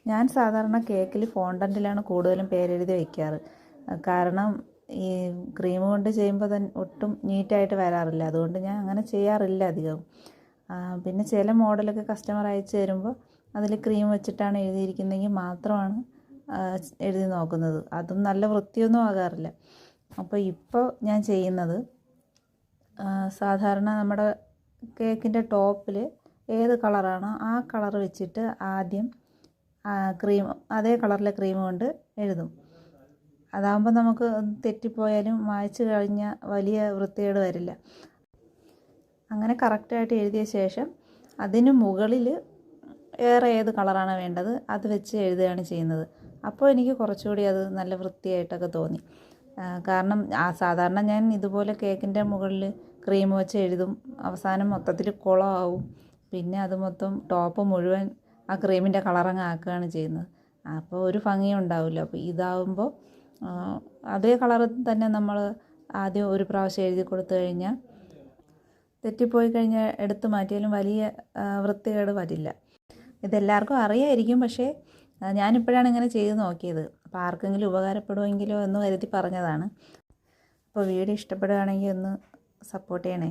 ഞാൻ സാധാരണ കേക്കിൽ ഫോണ്ടൻറ്റിലാണ് കൂടുതലും പേരെഴുതി വയ്ക്കാറ്. കാരണം ഈ ക്രീം കൊണ്ട് ചെയ്യുമ്പോൾ തന്നെ ഒട്ടും നീറ്റായിട്ട് വരാറില്ല. അതുകൊണ്ട് ഞാൻ അങ്ങനെ ചെയ്യാറില്ല അധികവും. പിന്നെ ചില മോഡലൊക്കെ കസ്റ്റമർ അയച്ചു തരുമ്പോൾ അതിൽ ക്രീം വെച്ചിട്ടാണ് എഴുതിയിരിക്കുന്നതെങ്കിൽ മാത്രമാണ് എഴുതി നോക്കുന്നത്. അതും നല്ല വൃത്തിയൊന്നും ആകാറില്ല. അപ്പോൾ ഇപ്പോൾ ഞാൻ ചെയ്യുന്നത് സാധാരണ നമ്മുടെ കേക്കിൻ്റെ ടോപ്പിൽ ഏത് കളറാണോ ആ കളർ വെച്ചിട്ട് ആദ്യം ക്രീം അതേ കളറിലെ ക്രീം കൊണ്ട് എഴുതും. അതാകുമ്പോൾ നമുക്ക് തെറ്റിപ്പോയാലും മായ്ച്ചു കഴിഞ്ഞാൽ വലിയ വൃത്തികേട് വരില്ല. അങ്ങനെ കറക്റ്റായിട്ട് എഴുതിയ ശേഷം അതിന് മുകളിൽ വേറെ ഏത് കളറാണ് വേണ്ടത് അത് വെച്ച് എഴുതുകയാണ് ചെയ്യുന്നത്. അപ്പോൾ എനിക്ക് കുറച്ചുകൂടി അത് നല്ല വൃത്തിയായിട്ടൊക്കെ തോന്നി. കാരണം സാധാരണ ഞാൻ ഇതുപോലെ കേക്കിൻ്റെ മുകളിൽ ക്രീം വെച്ച് എഴുതും. അവസാനം മൊത്തത്തിൽ കുളമാവും. പിന്നെ അത് മൊത്തം ടോപ്പ് മുഴുവൻ ആ ക്രീമിൻ്റെ കളറങ്ങ് ആക്കുകയാണ് ചെയ്യുന്നത്. അപ്പോൾ ഒരു ഭംഗിയും ഉണ്ടാവില്ല. അപ്പോൾ ഇതാവുമ്പോൾ അതേ കളർ തന്നെ നമ്മൾ ആദ്യം ഒരു പ്രാവശ്യം എഴുതി കൊടുത്തു കഴിഞ്ഞാൽ തെറ്റിപ്പോയി കഴിഞ്ഞാൽ എടുത്തു മാറ്റിയാലും വലിയ വൃത്തികേട് വരില്ല. ഇതെല്ലാവർക്കും അറിയായിരിക്കും, പക്ഷേ ഞാനിപ്പോഴാണ് ഇങ്ങനെ ചെയ്ത് നോക്കിയത്. അപ്പോൾ ആർക്കെങ്കിലും ഉപകാരപ്പെടുമെങ്കിലോ എന്ന് കരുതി പറഞ്ഞതാണ്. അപ്പോൾ വീഡിയോ ഇഷ്ടപ്പെടുകയാണെങ്കിൽ ഒന്ന് സപ്പോർട്ട് ചെയ്യണേ.